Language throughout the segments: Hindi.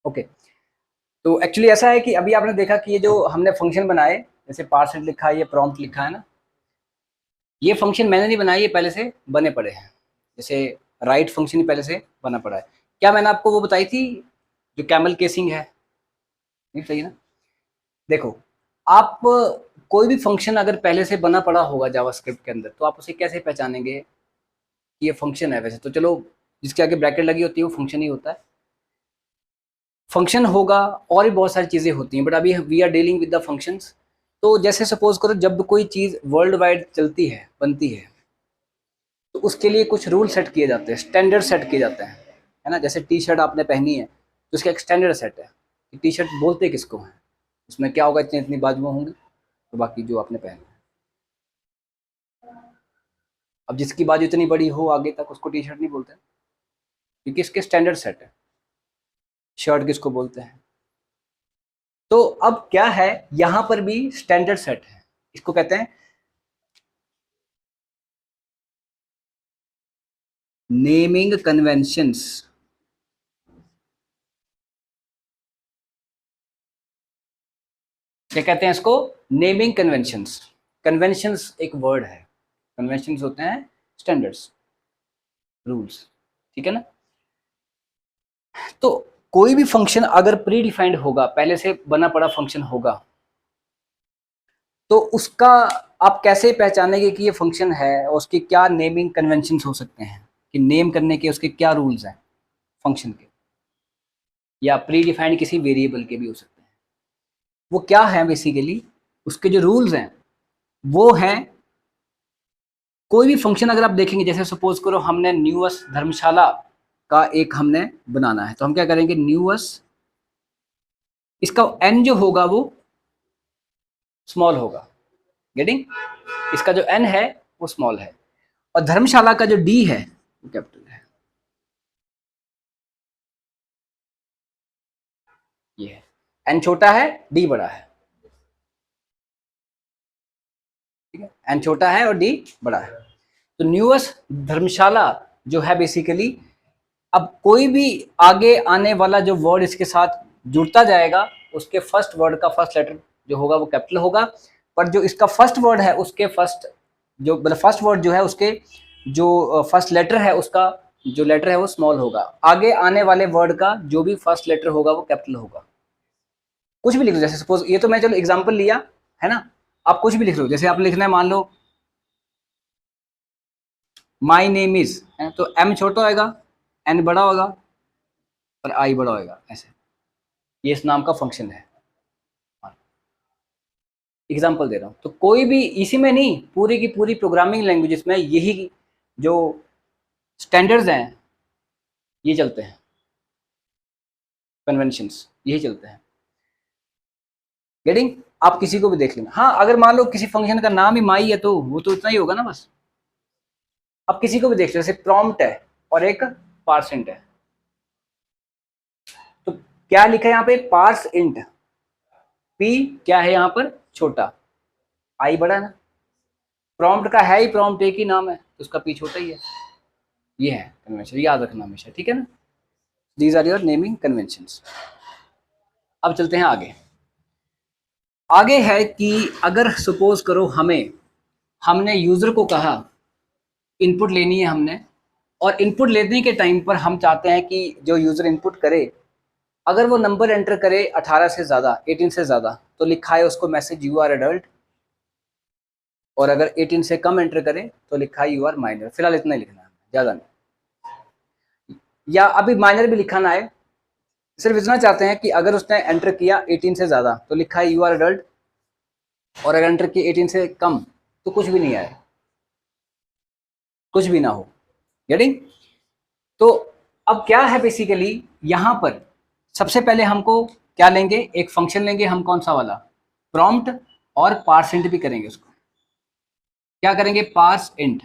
ओके। तो एक्चुअली ऐसा है कि अभी आपने देखा कि ये जो हमने फंक्शन बनाए, जैसे पार्सेंट लिखा है, ये प्रॉम्प्ट लिखा है ना, ये फंक्शन मैंने नहीं बनाए, ये पहले से बने पड़े हैं। जैसे राइट फंक्शन ही पहले से बना पड़ा है। क्या मैंने आपको वो बताई थी जो कैमल केसिंग है? नहीं सही ना? देखो, आप कोई भी फंक्शन अगर पहले से बना पड़ा होगा जावास्क्रिप्ट के अंदर, तो आप उसे कैसे पहचानेंगे कि ये फंक्शन है? वैसे तो चलो, जिसके आगे ब्रैकेट लगी होती है वो फंक्शन ही होता है। फंक्शन होगा और भी बहुत सारी चीज़ें होती हैं, बट अभी we are dealing with the functions. तो जैसे सपोज करो, जब कोई चीज़ वर्ल्ड वाइड चलती है, बनती है, तो उसके लिए कुछ रूल सेट किए जाते हैं, स्टैंडर्ड सेट किए जाते हैं, है ना? जैसे टी शर्ट आपने पहनी है, तो उसका एक स्टैंडर्ड सेट है कि टी शर्ट बोलते किसको हैं, उसमें क्या होगा, इतनी इतनी बाजुएं होंगी, तो बाकी जो आपने पहनी है। अब जिसकी बाजू इतनी बड़ी हो आगे तक, उसको टी शर्ट नहीं बोलते, क्योंकि इसके स्टैंडर्ड सेट है। शर्ट किसको बोलते हैं? तो अब क्या है, यहां पर भी स्टैंडर्ड सेट है, इसको कहते हैं नेमिंग कन्वेंशंस। क्या कहते हैं इसको? Naming conventions. कन्वेंशंस एक वर्ड है, कन्वेंशंस होते हैं स्टैंडर्ड्स, रूल्स, ठीक है ना? तो कोई भी फंक्शन अगर प्री डिफाइंड होगा, पहले से बना पड़ा फंक्शन होगा, तो उसका आप कैसे पहचानेंगे कि ये फंक्शन है, और उसके क्या नेमिंग कन्वेंशंस हो सकते हैं, कि नेम करने के उसके क्या रूल्स हैं फंक्शन के, या प्री डिफाइंड किसी वेरिएबल के भी हो सकते हैं। वो क्या है बेसिकली, उसके जो रूल्स हैं वो हैं, कोई भी फंक्शन अगर आप देखेंगे, जैसे सपोज करो हमने न्यूअस धर्मशाला का एक हमने बनाना है, तो हम क्या करेंगे, न्यूअस, इसका एन जो होगा वो स्मॉल होगा, गेटिंग? इसका जो एन है वो स्मॉल है, और धर्मशाला का जो डी है वो कैपिटल है। ये है, एन छोटा है, डी बड़ा है, ठीक है? एन छोटा है और डी बड़ा है। तो न्यूअस धर्मशाला जो है बेसिकली, अब कोई भी आगे आने वाला जो वर्ड इसके साथ जुड़ता जाएगा, उसके फर्स्ट वर्ड का फर्स्ट लेटर जो होगा वो कैपिटल होगा, पर जो इसका फर्स्ट वर्ड है उसके फर्स्ट, जो मतलब फर्स्ट वर्ड जो है उसके जो फर्स्ट लेटर है, उसका जो लेटर है वो स्मॉल होगा। आगे आने वाले वर्ड का जो भी फर्स्ट लेटर होगा वो कैपिटल होगा। कुछ भी लिख लो, जैसे सपोज ये तो मैं चलो एग्जाम्पल लिया है ना, आप कुछ भी लिख लो, जैसे आप लिखना है, मान लो माई नेम इज, तो एम छोटा होगा, एन बड़ा होगा और आई बड़ा होगा, ऐसे। ये इस नाम का फंक्शन है, एग्जाम्पल दे रहा हूँ। तो कोई भी इसी में नहीं, पूरी की पूरी प्रोग्रामिंग लैंग्वेजेस में यही जो स्टैंडर्ड्स हैं ये चलते हैं, कन्वेंशंस यही चलते हैं, गेटिंग? आप किसी को भी देख लेना। हाँ, अगर मान लो किसी फंक्शन का नाम ही माई है, तो वो तो इतना ही होगा ना बस। आप किसी को भी देख लो, जैसे प्रॉम्प्ट है और एक पार्सेंट है, तो क्या लिखा है यहाँ पे, पार्स इंट, पी क्या है यहाँ पर, छोटा, आई बड़ा है ना, प्रॉम्प्ट का है ही, प्रॉम्प्ट एक ही नाम है तो उसका पी छोटा ही है। ये है कन्वेंशन, याद रखना हमेशा, ठीक है ना? These are your naming conventions. अब चलते हैं आगे। आगे है कि अगर सपोज करो हमने यूजर को कहा इनपुट लेनी है हमने, और इनपुट लेने के टाइम पर हम चाहते हैं कि जो यूजर इनपुट करे, अगर वो नंबर एंटर करे 18 से ज़्यादा, 18 से ज़्यादा, तो लिखा है उसको मैसेज यू आर एडल्ट, और अगर 18 से कम एंटर करे तो लिखा है यू आर माइनर। फिलहाल इतना ही लिखना है, ज़्यादा नहीं, या अभी माइनर भी लिखा ना है, सिर्फ इतना चाहते हैं कि अगर उसने एंटर किया 18 से ज़्यादा तो लिखा है यू आर एडल्ट, और अगर एंटर किया 18 से कम तो कुछ भी नहीं आए, कुछ भी ना हो, गेटिंग? तो अब क्या है बेसिकली, यहां पर सबसे पहले हमको क्या लेंगे, एक फंक्शन लेंगे हम, कौन सा वाला, प्रॉम्प्ट, और पार्स इंट भी करेंगे उसको। क्या करेंगे, पार्स इंट,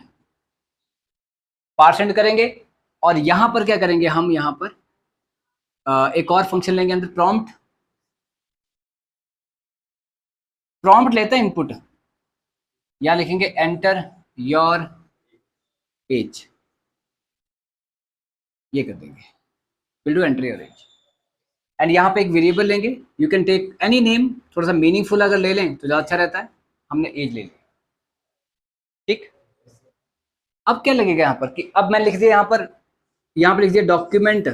पार्स इंट करेंगे, और यहां पर क्या करेंगे हम, यहां पर एक और फंक्शन लेंगे अंदर, प्रॉम्प्ट। प्रॉम्प्ट लेते हैं इनपुट, या लिखेंगे एंटर योर एज, ये कर देंगे, will do enter your age. And यहाँ पे एक वेरिएबल लेंगे, you can take any name, थोड़ा सा मीनिंगफुल अगर ले लें तो ज़्यादा अच्छा रहता है। हमने एज ले ली, ठीक। अब क्या लगेगा यहाँ पर कि अब मैं लिख दिया यहाँ पर लिख दिया डॉक्यूमेंट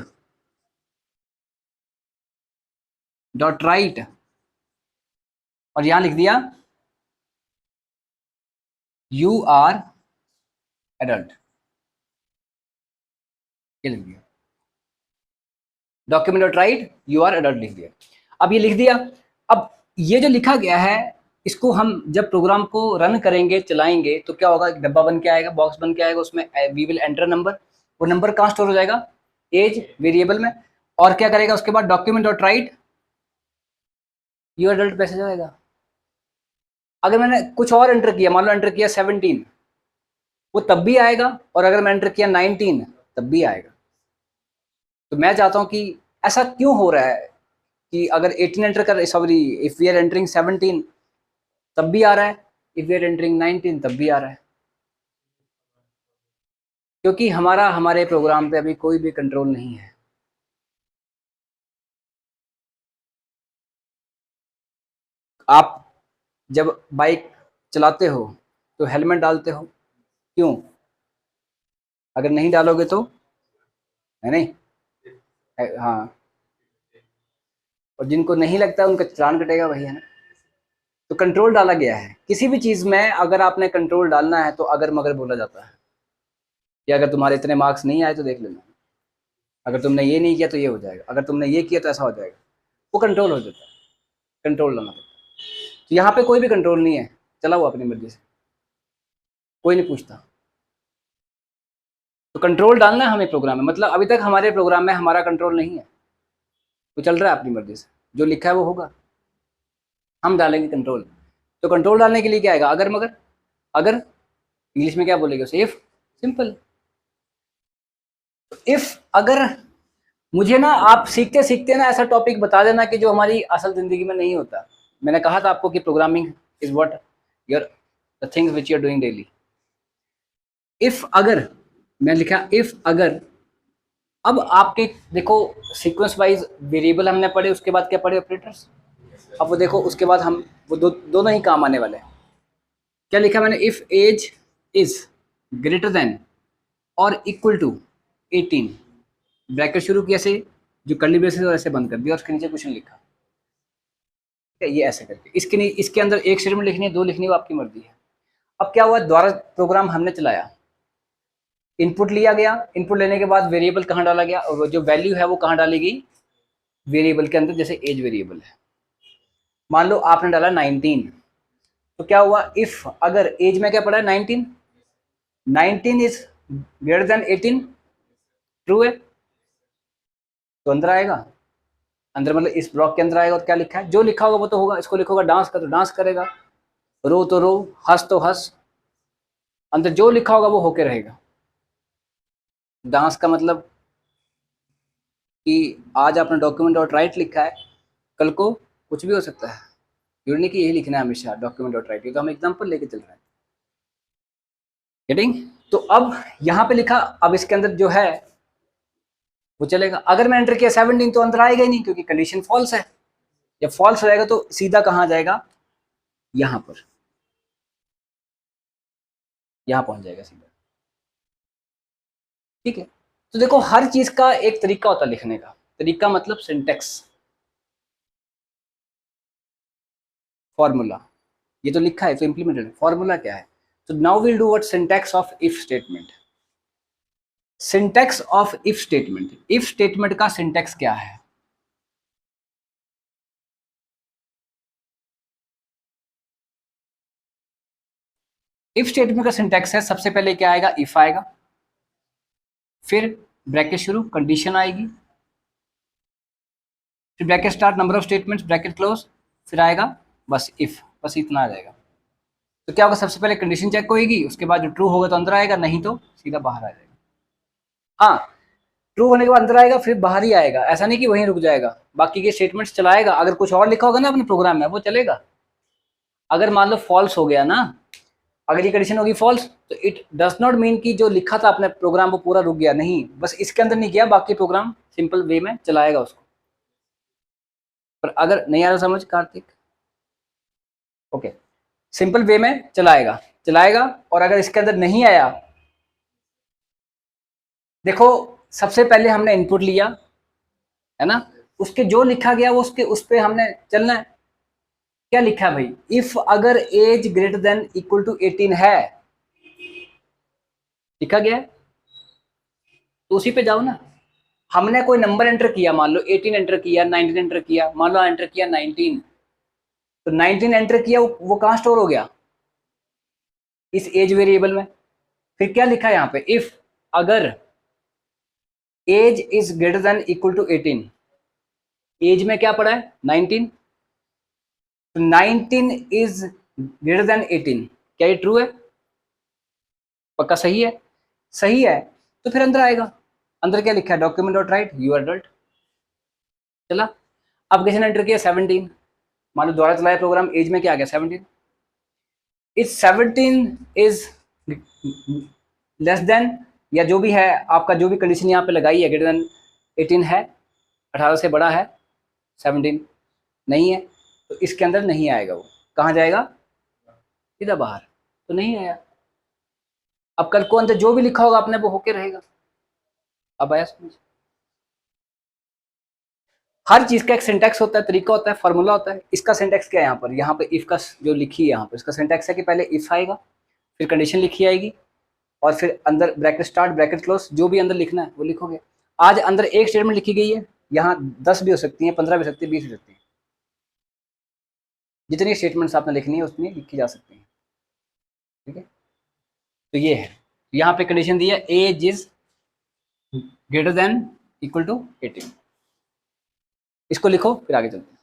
डॉट राइट, और यहाँ लिख दिया यू आर एडल्ट, ये लिख दिया document dot write you are adult लिख दिया। अब ये लिख दिया, अब ये जो लिखा गया है इसको हम जब प्रोग्राम को रन करेंगे, चलाएंगे, तो क्या होगा, एक डब्बा बन के आएगा, बॉक्स बन के आएगा, उसमें वी विल एंटर नंबर, वो नंबर कहाँ स्टोर हो जाएगा, एज वेरिएबल में, और क्या करेगा उसके बाद document dot write you adult message आएगा। अगर मैंने कुछ और एंटर किया, मान लो एंटर किया 17, वो तब भी आएगा, और अगर मैं एंटर किया 19 तब भी आएगा। तो मैं चाहता हूं कि ऐसा क्यों हो रहा है कि अगर 18 एंटर कर, sorry, if we are entering 17 तब भी आ रहा है, इफ वी आर एंटरिंग 19 तब भी आ रहा है, क्योंकि हमारे प्रोग्राम पे अभी कोई भी कंट्रोल नहीं है। आप जब बाइक चलाते हो तो हेलमेट डालते हो, क्यों? अगर नहीं डालोगे तो है नहीं, हाँ, और जिनको नहीं लगता उनका चालान कटेगा, वही है ना। तो कंट्रोल डाला गया है किसी भी चीज़ में, अगर आपने कंट्रोल डालना है तो अगर मगर बोला जाता है, कि अगर तुम्हारे इतने मार्क्स नहीं आए तो देख लेना, अगर तुमने ये नहीं किया तो ये हो जाएगा, अगर तुमने ये किया तो ऐसा हो जाएगा, वो कंट्रोल हो जाता है, कंट्रोल लाना पड़ता है। तो यहाँ पे कोई भी कंट्रोल नहीं है, चला हुआ अपनी मर्जी से, कोई नहीं पूछता। तो कंट्रोल डालना है हमें प्रोग्राम में, मतलब अभी तक हमारे प्रोग्राम में हमारा कंट्रोल नहीं है, तो चल रहा है अपनी मर्जी से, जो लिखा है वो होगा, हम डालेंगे कंट्रोल। तो कंट्रोल डालने के लिए क्या आएगा, अगर मगर, अगर इंग्लिश में क्या बोलेंगे उसे, इफ, सिंपल। इफ अगर, मुझे ना आप सीखते सीखते ना ऐसा टॉपिक बता देना कि जो हमारी असल जिंदगी में नहीं होता। मैंने कहा था आपको कि programming is what your the things which you are doing daily. If अगर, मैं लिखा इफ अगर, अब आपके देखो सीक्वेंस वाइज वेरिएबल हमने पढ़े, उसके बाद क्या पढ़े, ऑपरेटर्स। अब वो देखो उसके बाद हम वो दोनों ही काम आने वाले हैं। क्या लिखा मैंने, if age is greater than और इक्वल टू 18, ब्रैकेट शुरू किया से जो कर्ली ब्रेसेस और ऐसे बंद कर दिया, और उसके नीचे कुछ नहीं लिखा, ठीक है, ये ऐसे करके। इसके अंदर एक स्टेटमेंट लिखनी है, 2 लिखनी है, वो आपकी मर्जी है। अब क्या हुआ, द्वारा प्रोग्राम हमने चलाया, इनपुट लिया गया, इनपुट लेने के बाद वेरिएबल कहाँ डाला गया, और जो वैल्यू है वो कहाँ डाली गई, वेरिएबल के अंदर, जैसे एज वेरिएबल है। मान लो आपने डाला 19, तो क्या हुआ, इफ अगर एज में क्या पड़ा है, 19, 19 इज ग्रेटर देन 18, ट्रू है, तो अंदर आएगा, अंदर मतलब इस ब्लॉक के अंदर आएगा, और क्या लिखा है, जो लिखा होगा वो तो होगा। इसको लिखोगा डांस का तो डांस करेगा, रो तो रो, हंस तो हंस, अंदर जो लिखा होगा वो होके रहेगा। डांस का मतलब कि आज आपने डॉक्यूमेंट डॉट राइट लिखा है, कल को कुछ भी हो सकता है, जरूरी नहीं कि यही लिखना है हमेशा डॉक्यूमेंट डॉट राइट, ये तो हम एग्जाम्पल लेके चल रहे हैं, गेटिंग। तो अब यहाँ पे लिखा, अब इसके अंदर जो है वो चलेगा। अगर मैं एंटर किया 17 तो अंदर आएगा ही नहीं, क्योंकि कंडीशन फॉल्स है। जब फॉल्स हो जाएगा तो सीधा कहाँ जाएगा, यहाँ पर, यहाँ पहुंच जाएगा सीधा, ठीक है। तो देखो हर चीज का एक तरीका होता है लिखने का, तरीका मतलब सिंटेक्स, फॉर्मूला, ये तो लिखा है तो इंप्लीमेंटेड है, फॉर्मूला क्या है। तो now will do what, syntax of if statement. Syntax of if statement, if statement का सिंटेक्स क्या है, इफ स्टेटमेंट का सिंटेक्स है, सबसे पहले क्या आएगा, इफ आएगा, फिर ब्रैकेट शुरू, कंडीशन आएगी, फिर bracket start, number of statements, bracket close, फिर आएगा बस इफ, बस इतना आ जाएगा। तो क्या होगा, सबसे पहले कंडीशन चेक होगी, उसके बाद जो ट्रू होगा तो अंदर आएगा, नहीं तो सीधा बाहर आ जाएगा। हाँ, ट्रू होने के बाद अंदर आएगा, फिर बाहर ही आएगा, ऐसा नहीं कि वहीं रुक जाएगा, बाकी के स्टेटमेंट्स चलाएगा। अगर कुछ और लिखा होगा ना अपने प्रोग्राम में वो चलेगा। अगर मान लो फॉल्स हो गया ना, अगर ये कंडीशन होगी फॉल्स, तो इट डज नॉट मीन कि जो लिखा था अपने प्रोग्राम वो पूरा रुक गया, नहीं, बस इसके अंदर नहीं किया, बाकी प्रोग्राम सिंपल वे में चलाएगा उसको। पर अगर नहीं आ रहा समझ कार्तिक, ओके, सिंपल वे में चलाएगा चलाएगा। और अगर इसके अंदर नहीं आया, देखो सबसे पहले हमने इनपुट लिया है ना, उसके जो लिखा गया वो उसके उस पे हमने चलना है। क्या लिखा है भाई, इफ अगर age greater than equal to 18 है, लिखा गया है, तो उसी पे जाओ ना। हमने कोई नंबर एंटर किया, मान लो 18 एंटर किया, 19 एंटर किया, मान लो एंटर किया 19, तो 19 एंटर किया, वो कहाँ स्टोर हो गया, इस एज वेरिएबल में। फिर क्या लिखा है यहाँ पे, इफ अगर age is greater than equal to 18, age में क्या पड़ा है 19, तो 19 इज ग्रेटर देन 18, क्या ये ट्रू है, पक्का सही है, सही है, तो फिर अंदर आएगा। अंदर क्या लिखा है, document dot write you adult, चला। अब किसी ने एंटर किया 17, मान लो दोबारा चलाया प्रोग्राम, एज में क्या आ गया 17, इज 17 इज लेस देन, या जो भी है आपका, जो भी कंडीशन यहाँ पे लगाई है, ग्रेटर देन 18 है, 18 से बड़ा है, 17 नहीं है, तो इसके अंदर नहीं आएगा। वो कहाँ जाएगा, सीधा बाहर, तो नहीं आया। अब कल को अंदर जो भी लिखा होगा अपने वो होके रहेगा। अब आया समझ, हर चीज का एक सिंटैक्स होता है, तरीका होता है, फार्मूला होता है। इसका सिंटैक्स क्या है यहाँ पे इफ का जो लिखी है यहाँ पे, इसका सिंटैक्स है कि पहले इफ आएगा, फिर कंडीशन लिखी आएगी, और फिर अंदर ब्रैकेट स्टार्ट ब्रैकेट क्लोज, जो भी अंदर लिखना है वो लिखोगे। आज अंदर एक स्टेटमेंट लिखी गई है, यहाँ 10 भी हो सकती है, 15 भी हो सकती है, 20 हो सकती है, जितनी स्टेटमेंट्स आपने लिखनी है उतनी लिखी जा सकती है, ठीक है। तो ये है, यहाँ पे कंडीशन दी है age is greater than equal to 18, इसको लिखो फिर आगे चलते हैं।